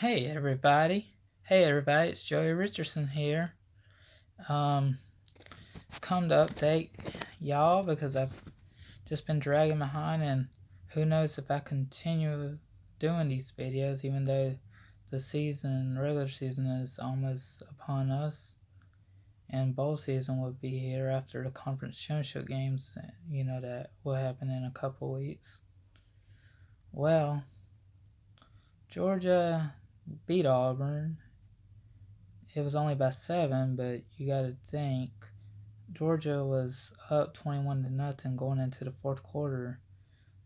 Hey everybody. Hey everybody, it's Joey Richardson here. Um, Come to update y'all because I've just been dragging behind, and who knows if I continue doing these videos even though the regular season is almost upon us, and bowl season will be here after the conference championship games, that will happen in a couple weeks. Well, Georgia beat Auburn. It was only by 7, but you got to think Georgia was up 21 to nothing going into the fourth quarter,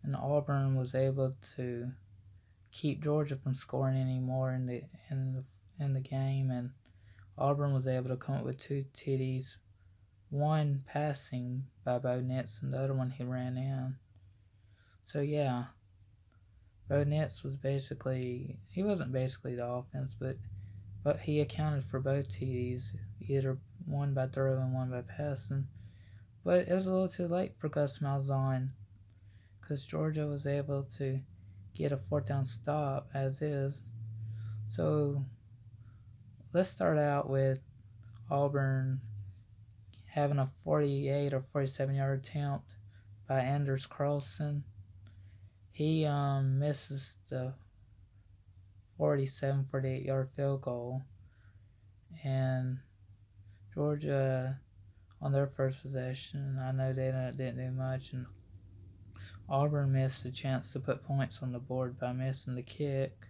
and Auburn was able to keep Georgia from scoring any more in the game, and Auburn was able to come up with 2 TDs, one passing by Bo Nix, and the other one he ran in. So yeah, Bo Nix he wasn't basically the offense, but he accounted for both TDs, either one by throw and one by passing. But it was a little too late for Gus Malzahn because Georgia was able to get a fourth down stop as is. So let's start out with Auburn having a 48 or 47-yard attempt by Anders Carlson. He misses the 48-yard field goal, and Georgia on their first possession, I know they didn't do much, and Auburn missed a chance to put points on the board by missing the kick.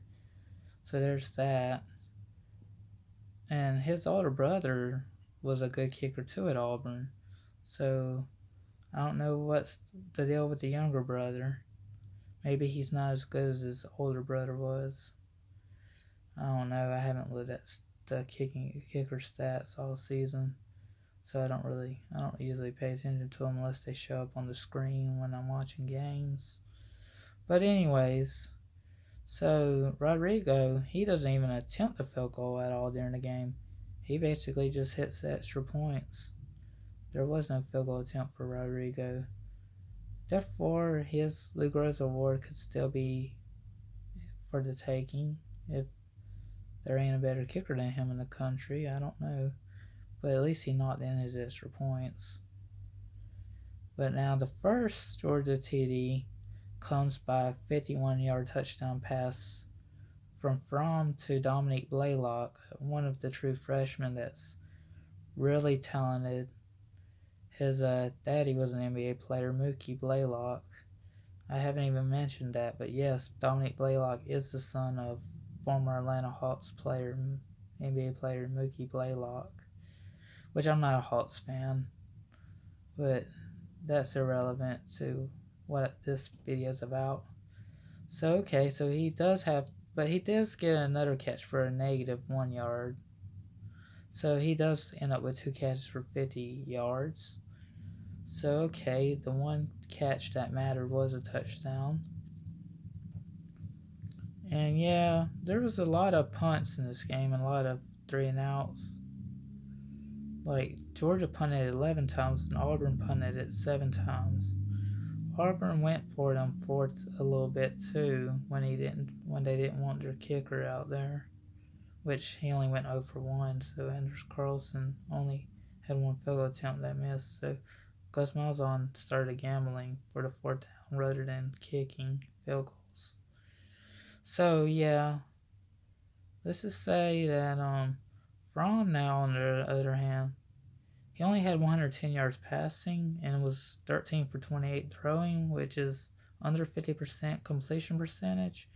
So there's that. And his older brother was a good kicker too at Auburn. So I don't know what's the deal with the younger brother. Maybe he's not as good as his older brother was. I don't know. I haven't looked at the kicker stats all season, so I don't usually pay attention to them unless they show up on the screen when I'm watching games. But anyways, so Rodrigo, he doesn't even attempt a field goal at all during the game. He basically just hits the extra points. There was no field goal attempt for Rodrigo. Therefore, his Lou Groza award could still be for the taking if there ain't a better kicker than him in the country. I don't know. But at least he knocked in his extra points. But now the first Georgia TD comes by a 51-yard touchdown pass from Fromm to Dominique Blaylock, one of the true freshmen that's really talented. His daddy was an NBA player, Mookie Blaylock. I haven't even mentioned that, but yes, Dominique Blaylock is the son of former Atlanta Hawks player, NBA player Mookie Blaylock, which I'm not a Hawks fan, but that's irrelevant to what this video is about. So okay, so he does get another catch for a -1 yard. So he does end up with 2 catches for 50 yards. So okay, the one catch that mattered was a touchdown. And yeah, there was a lot of punts in this game and a lot of 3-and-outs. Like Georgia punted 11 times and Auburn punted it 7 times. Auburn went for it on fourth a little bit too when they didn't want their kicker out there, which he only went 0 for 1. So Anders Carlson only had one field goal attempt that missed. So Gus Malzahn started gambling for the fourth down rather than kicking field goals. So yeah, let's just say that Fromm now on the other hand, he only had 110 yards passing and was 13 for 28 throwing, which is under 50% completion percentage.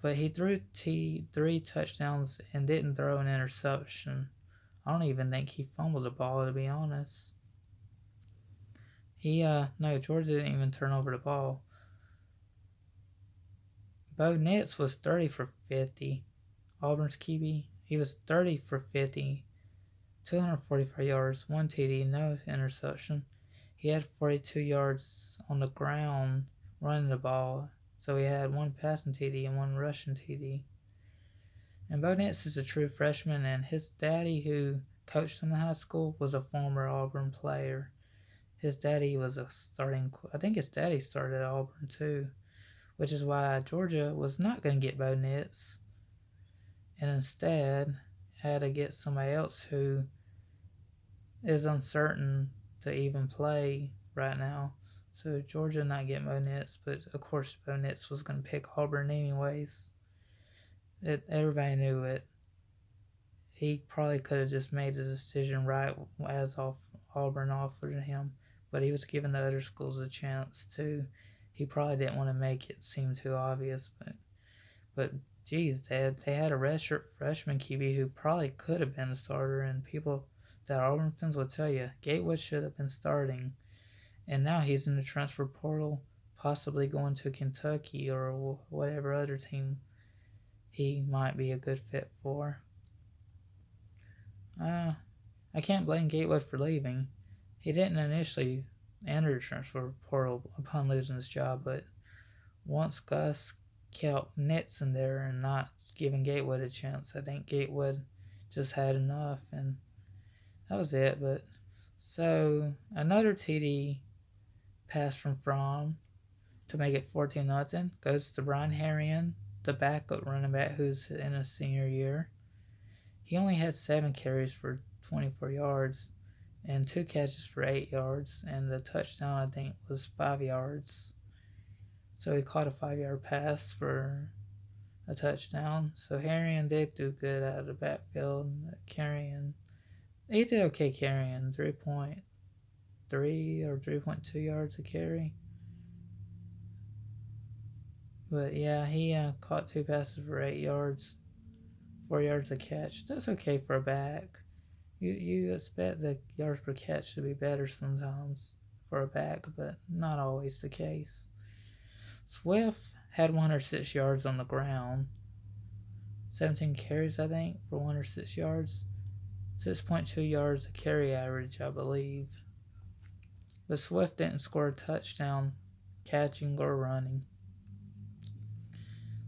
But he threw 3 touchdowns and didn't throw an interception. I don't even think he fumbled the ball, to be honest. No, Georgia didn't even turn over the ball. Bo Nix was 30 for 50. Auburn's QB, he was 30 for 50, 245 yards, 1 TD, no interception. He had 42 yards on the ground running the ball, so he had 1 passing TD and 1 rushing TD. And Bo Nix is a true freshman, and his daddy, who coached him in high school, was a former Auburn player. His daddy was I think his daddy started at Auburn too, which is why Georgia was not going to get Bo Nix. and instead had to get somebody else who is uncertain to even play right now. So Georgia not get Bo Nix, but of course Bo Nix was going to pick Auburn anyways. Everybody knew it. He probably could have just made the decision right as Auburn offered him, but he was giving the other schools a chance too. He probably didn't want to make it seem too obvious, but geez, they had a redshirt freshman QB who probably could have been a starter, and people that Auburn fans will tell you Gatewood should have been starting, and now he's in the transfer portal, possibly going to Kentucky or whatever other team he might be a good fit for. I can't blame Gatewood for leaving. He didn't initially enter the transfer portal upon losing his job, but once Gus kept Nitz in there and not giving Gatewood a chance, I think Gatewood just had enough, and that was it. But so another TD pass from Fromm to make it 14-0 goes to Brian Harrion, the backup running back who's in his senior year. He only had 7 carries for 24 yards and 2 catches for 8 yards, and the touchdown I think was 5 yards. So he caught a 5-yard pass for a touchdown. So Harrion did do good out of the backfield, carrying. He did okay carrying 3.3 or 3.2 yards a carry. But yeah, he caught 2 passes for 8 yards, 4 yards a catch. That's okay for a back. You expect the yards per catch to be better sometimes for a back, but not always the case. Swift had 106 yards on the ground, 17 carries I think for 106 yards, 6.2 yards a carry average I believe. But Swift didn't score a touchdown catching or running.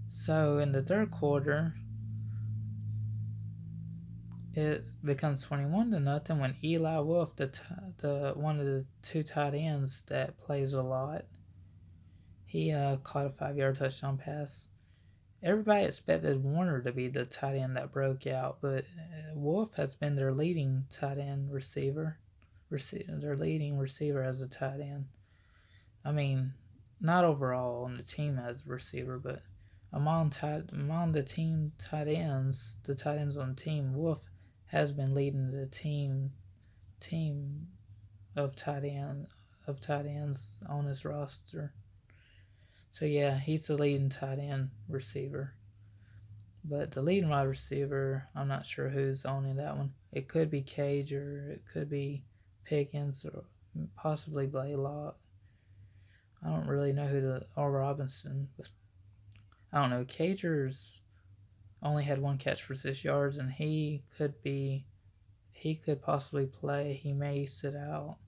So in the third quarter, it becomes 21-0 when Eli Wolf, the one of the 2 tight ends that plays a lot, he caught a 5-yard touchdown pass. Everybody expected Warner to be the tight end that broke out, but Wolf has been their leading tight end receiver. Their leading receiver as a tight end. I mean, not overall on the team as a receiver, but among the team tight ends, the tight ends on the team, Wolf has been leading the team of tight ends on his roster. So yeah, he's the leading tight end receiver. But the leading wide receiver, I'm not sure who's owning that one. It could be Cage or it could be Pickens or possibly Blaylock. I don't really know or Robinson. But I don't know. Cager's only had 1 catch for 6 yards, and he could possibly play. He may sit out.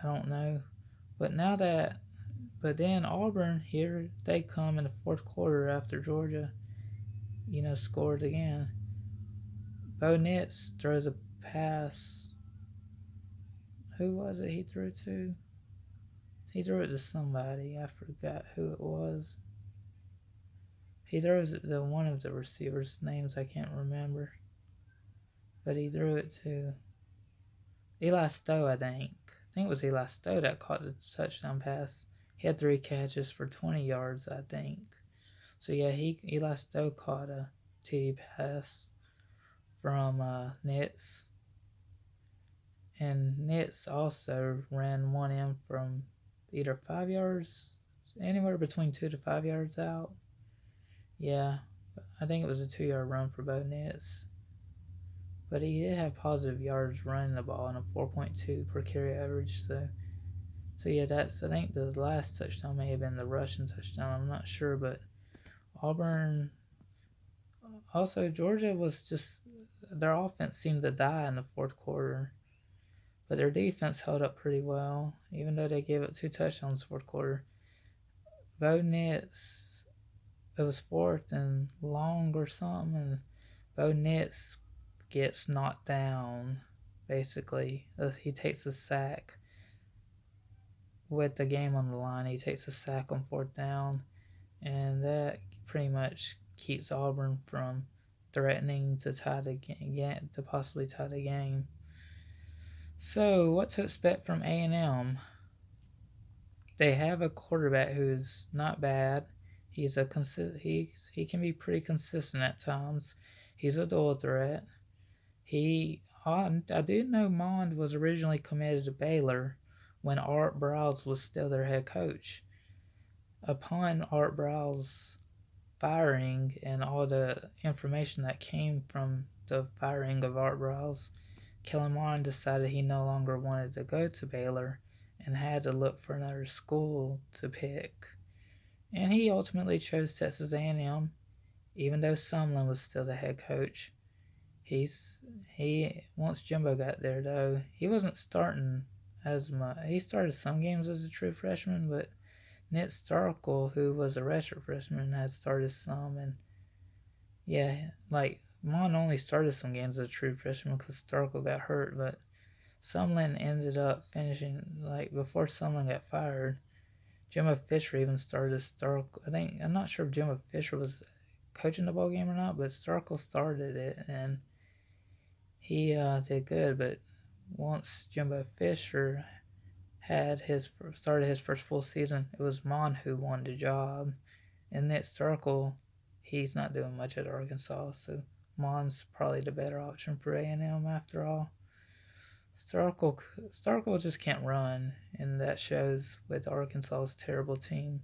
I don't know. But then Auburn here, they come in the fourth quarter after Georgia, scored again. Bo Nix throws a pass. Who was it he threw to? He threw it to somebody. I forgot who it was. He throws it to one of the receivers' names I can't remember. But he threw it to Eli Stowe, I think. I think it was Eli Stowe that caught the touchdown pass. He had 3 catches for 20 yards, I think. So yeah, Eli Stowe caught a TD pass from Nitz. And Nitz also ran one in from either 5 yards, anywhere between 2 to 5 yards out. Yeah, I think it was a 2-yard run for Bo Nitz. But he did have positive yards running the ball and a 4.2 per carry average. So yeah, I think the last touchdown may have been the rushing touchdown. I'm not sure, but Auburn. Also, Georgia was just, their offense seemed to die in the fourth quarter, but their defense held up pretty well, even though they gave up 2 touchdowns in the fourth quarter. Bo Nix, it was 4th and long or something, and Bo Nix gets knocked down, basically. He takes a sack with the game on the line. He takes a sack on 4th down, and that pretty much keeps Auburn from threatening to tie the game, to possibly tie the game. So, what to expect from A&M? They have a quarterback who's not bad. He's a he can be pretty consistent at times. He's a dual threat. I do know Mond was originally committed to Baylor when Art Briles was still their head coach. Upon Art Briles' firing and all the information that came from the firing of Art Briles, Kellen Mond decided he no longer wanted to go to Baylor and had to look for another school to pick. And he ultimately chose Texas A&M, even though Sumlin was still the head coach. He once Jimbo got there though, he wasn't starting as much. He started some games as a true freshman, but Nick Starkel, who was a redshirt freshman, had started some, and yeah, like Mon only started some games as a true freshman because Starkel got hurt, but Sumlin ended up finishing like before Sumlin got fired. Jimbo Fisher even started Starkel. I'm not sure if Jimbo Fisher was coaching the ball game or not, but Starkel started it and he did good. But once Jimbo Fisher started his first full season, it was Mon who won the job, and Nick Starkel, he's not doing much at Arkansas, so Mon's probably the better option for A&M after all. Starkel just can't run, and that shows with Arkansas's terrible team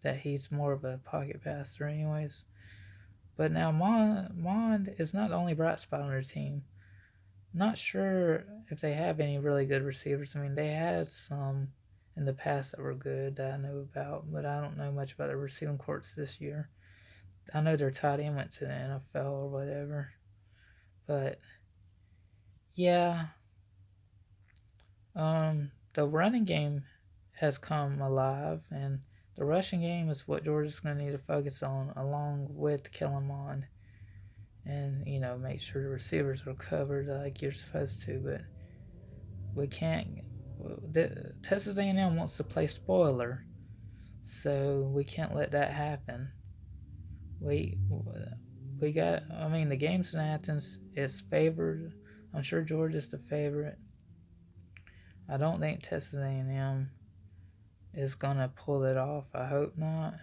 that he's more of a pocket passer, anyways. But now Mond is not the only bright spot on their team. Not sure if they have any really good receivers. I mean, they had some in the past that were good that I know about, but I don't know much about the receiving courts this year. I know their tight end went to the NFL or whatever, but yeah, the running game has come alive, and the rushing game is what Georgia's going to need to focus on, along with Kellen Mond, and make sure the receivers are covered like you're supposed to. But we can't. Texas A&M wants to play spoiler, so we can't let that happen. We we got. I mean, the game's in Athens. It's favored. I'm sure Georgia's the favorite. I don't think Texas A&M is gonna pull it off. I hope not.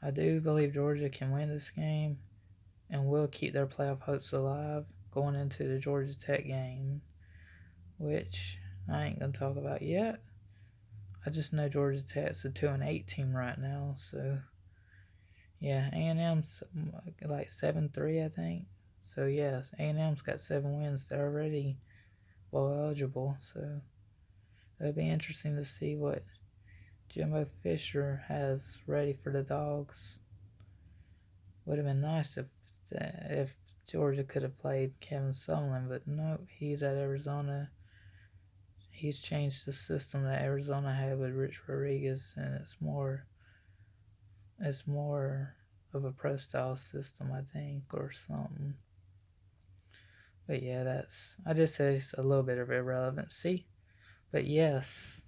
I do believe Georgia can win this game and will keep their playoff hopes alive going into the Georgia Tech game, which I ain't gonna talk about yet. I just know Georgia Tech's a 2-8 team right now, so yeah, A&M's like 7-3, I think. So yes, A&M's got 7 wins. They're already bowl eligible, so it'll be interesting to see what Jimbo Fisher has ready for the Dogs. Would have been nice if Georgia could have played Kevin Sumlin, but no, he's at Arizona. He's changed the system that Arizona had with Rich Rodriguez, and it's more of a pro style system, I think, or something. But yeah, I just say it's a little bit of irrelevancy. But yes,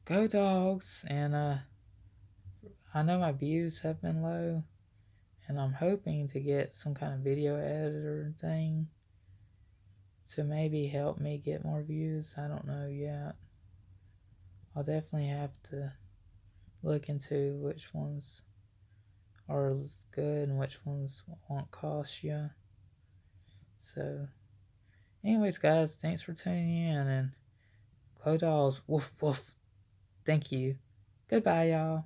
go Dogs! And I know my views have been low, and I'm hoping to get some kind of video editor thing to maybe help me get more views. I don't know yet. I'll definitely have to look into which ones are good and which ones won't cost you. So, anyways, guys, thanks for tuning in, and go Dolls, woof woof. Thank you. Goodbye, y'all.